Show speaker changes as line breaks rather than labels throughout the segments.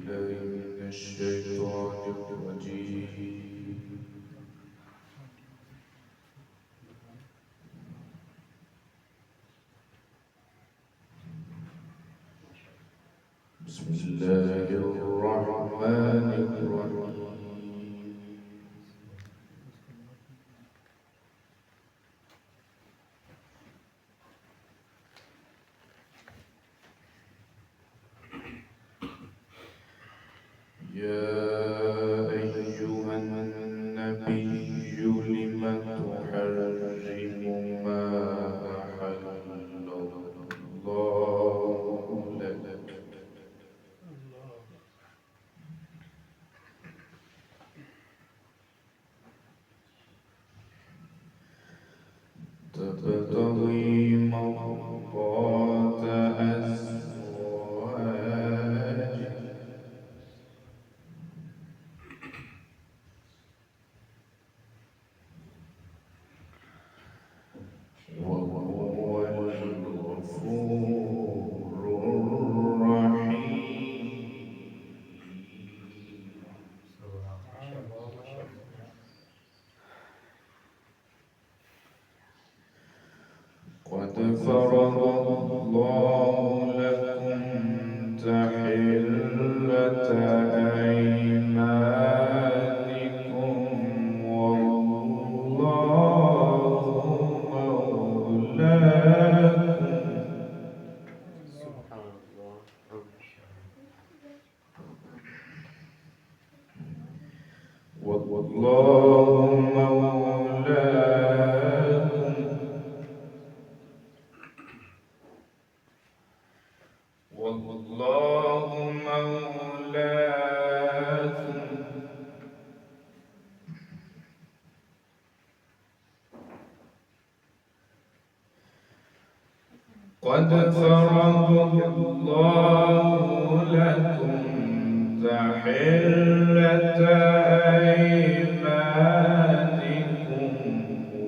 بالله من الشيطان الرجيم. بسم الله الرحمن الرحيم. يا أيها النبي لم تحرم ما أحل الله لك تبتغي مرضات أزواجك وهو الغفور الرحيم. قد فرض الله لكم تحلة أيمانكم والله مولاكم والله مولاكم والله مولاكم قد فرض الله لكم تحلة أيمانكم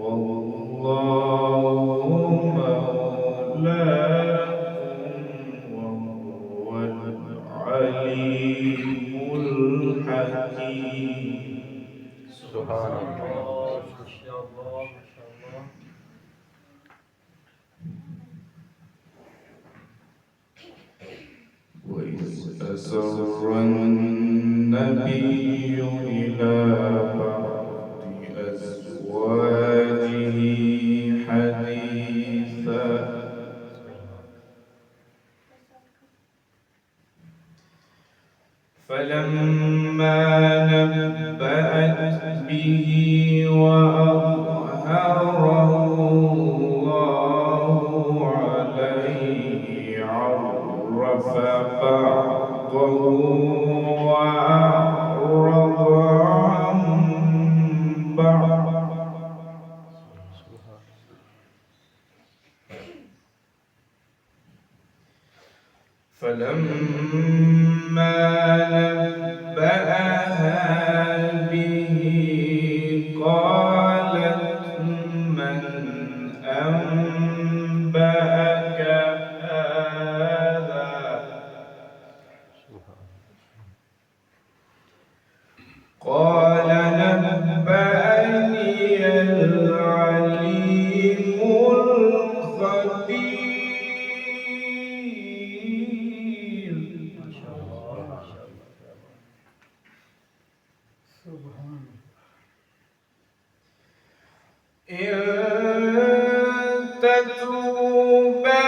والله مولاكم وهو العليم الحكيم. سبحان الله.
ما شاء الله ما شاء الله.
وإذ أسر النبي إلى بعض أزواجه حديثا فلما نبأت به وأظهره الله عليه عرف بعضه وأعرض عن بعض فلما نبأها به قالت من أنبأك هذا قال نبأني العليم الخبير.
ما شاء الله ما شاء الله. سبحان
إن تتوبا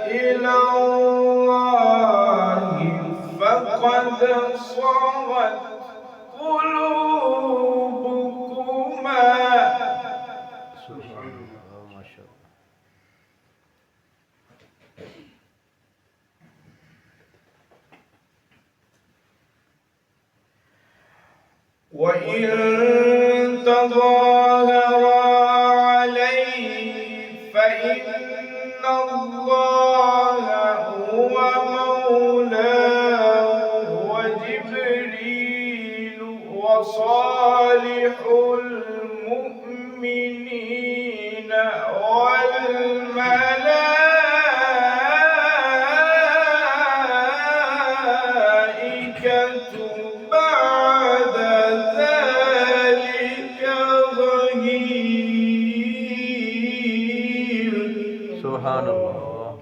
إلى الله فقد صغت قلوبكما
سبحان الله ما شاء الله.
وإن تظاهر عليه فإن الله هو مولاه وجبريل وصالح المؤمنين والملائكة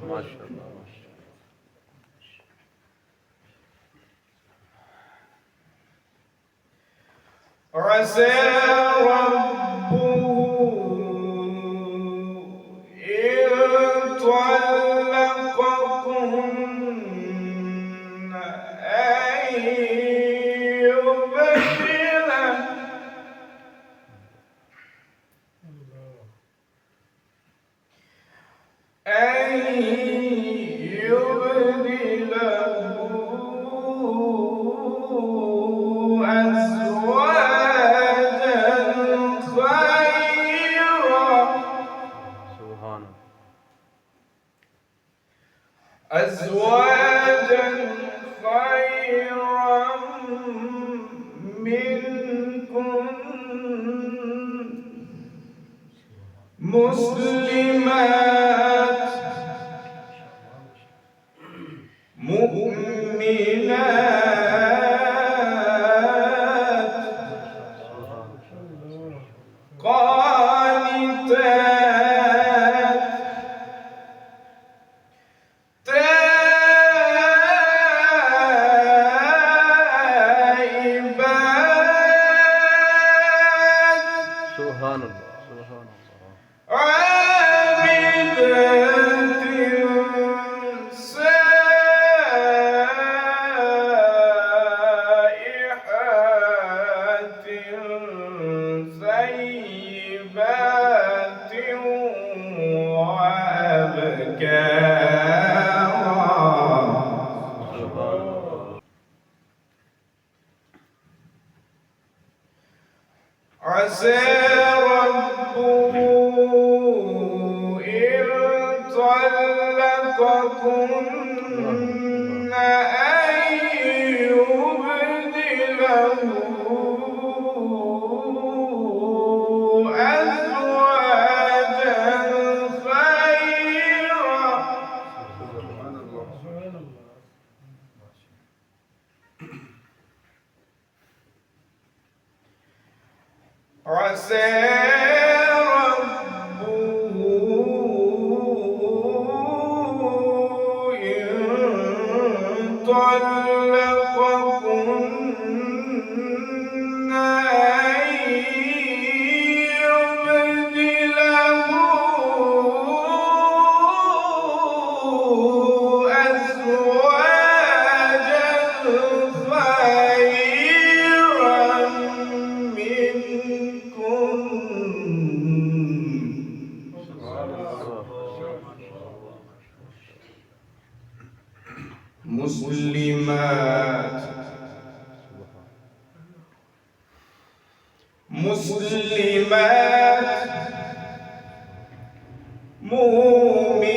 ما شاء الله.
عسى ربه إن طلقكن أن يبدله أزواجا خيرا منكم مسلمات مؤمنات قانتات تائبات
سبحان الله سبحان الله.
عابدات سائحات ثيبات وأبكارا
سبحان الله.
عسى ربه إن طلقكن أن يبدله أزواجا خيرا عسى ربه إن طلقكن أن يبدله أزواجا خيرا منكم مسلمات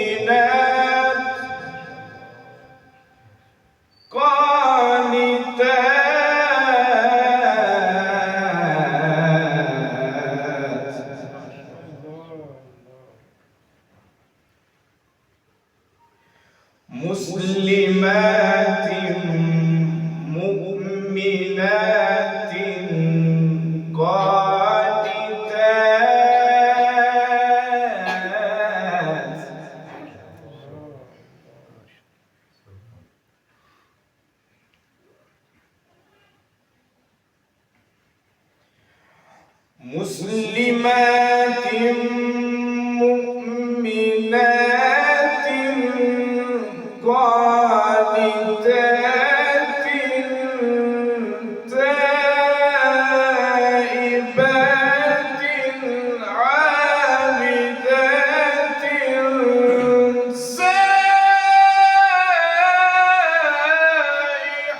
مؤمنات قانتات مسلمات مؤمنات قانتات مسلمات مؤمنات قانتات تائبات عابدات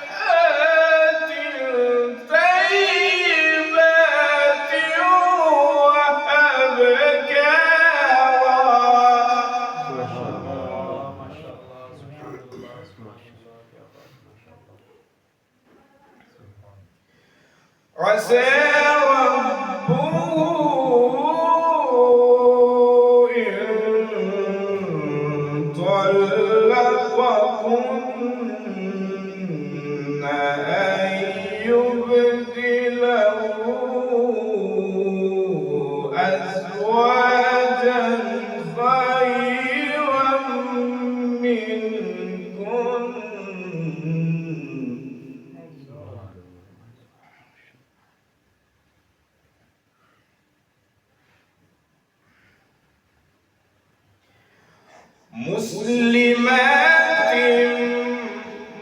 سائحات ثيبات عسى ربه إن طلقكن أن يبدله أزواجا خيرا مسلمات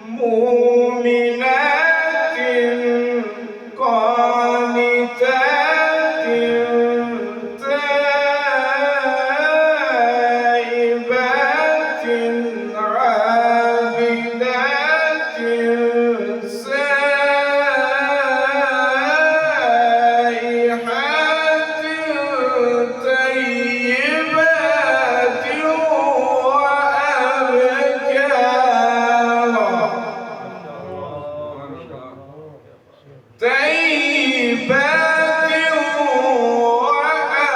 مؤمنات قانتات تائبات عابدات سائحات طيبات طيبات وأبكارا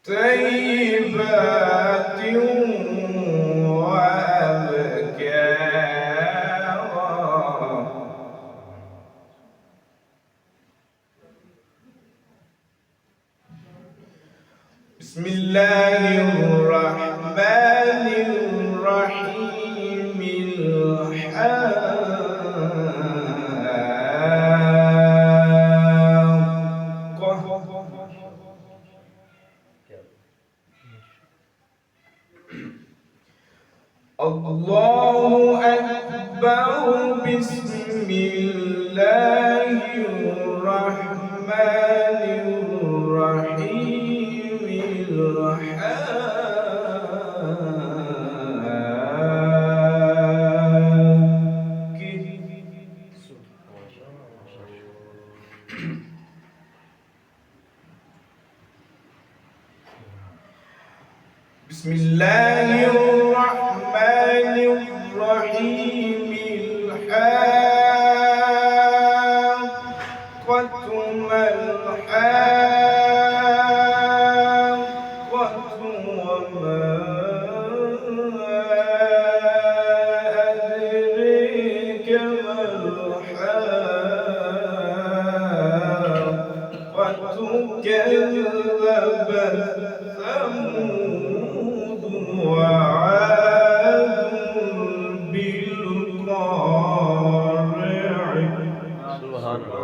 طيبات وأبكارا. بسم الله الرحمن الرحيم. الله أكبر. بسم الله الرحمن الرحيم. بسم الله الرحمن الرحيم. الحاقة ما الحاقة وما أدريك ما الحاقة. كذبت ثمود وعاد بالقارعة.
سبحان الله.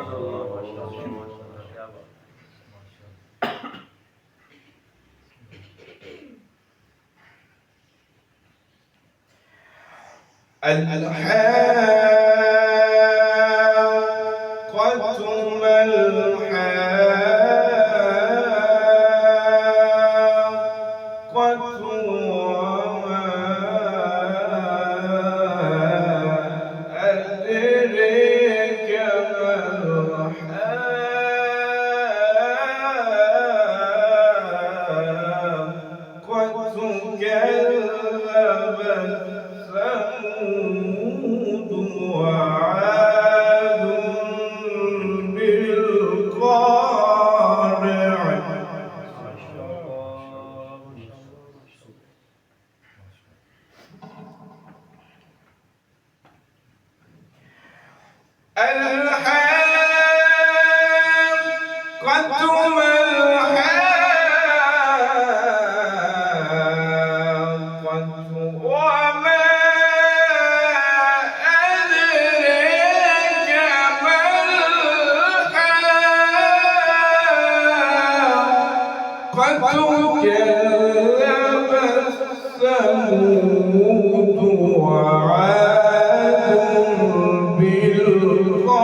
الحاقة ما الحاقة وما أدريك ما الحاقة. كذبت ثمود وعاد بالقارعة. الحاقة ما الحاقة وما أدريك ما الحاقة. كذبت ثمود وعاد بالقارعة.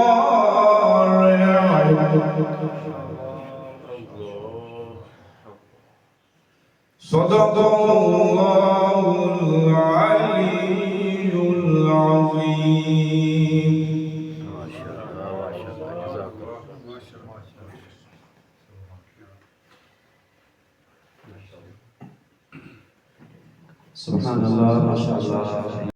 صدق الله العلي العظيم.
ما شاء الله ما شاء الله جزاكم الله.
سبحان الله ما شاء الله.